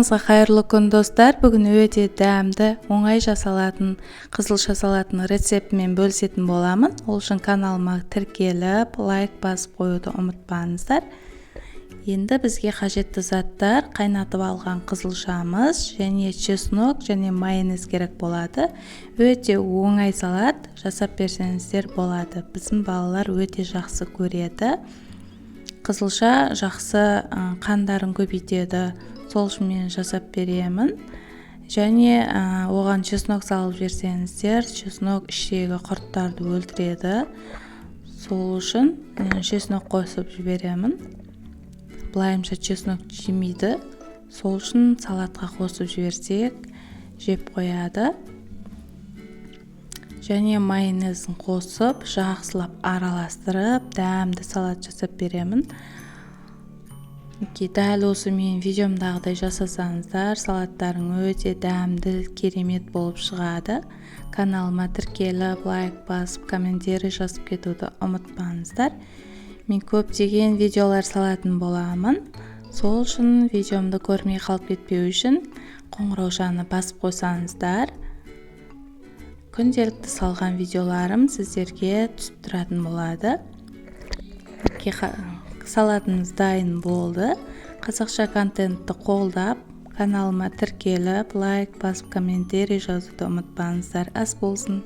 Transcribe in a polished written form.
Баршаңызға қайырлы күн достар. Бүгін өте дәмді, оңай жасалатын, қызылша салатын рецептімен бөлісетін боламын. Ол үшін каналыма тіркеліп, лайк басып қоюды ұмытпаңыздар. Енді бізге қажетті заттар: қайнатып алған қызылшамыз, және чеснок және майонез керек болады. Өте оңай салат, жасап берсеңіздер болады. Біздің балалар өте жақсы көреді. Қызылша жақсы қандарын көбейтеді. Сол үшін мен жасап беремін. Және оған чеснок салып берсеңіздер, чеснок іштегі құрттарды өлтіреді. Сол үшін чеснок қосып жіберемін. Былайымша чеснок жемейді. Сол үшін салатқа қосып жіберсек, жеп қояды. Және майонезін қосып, жақсылап араластырып, дәмді салат жасап беремін. Дәл осы мен видеомдағыдай жасасаңыздар, салаттарың өте дәмді, керемет болып шығады. Каналыма тіркеліп, лайк басып, комментарий жазып кетуді ұмытпаңыздар. Мен көптеген видеолар салатын боламын. Сол үшін видеомды көрмей қалып кетпеу үшін қоңыраушаны басып қойсаңыздар, күнделікті салған видеоларым сіздерге түсіп тұратын болады. Салатымыз дайын болды. Қазақша контентті қолдап, каналыма тіркеліп, лайк басып, комментарий жазуды ұмытпаңыздар. Ас болсын!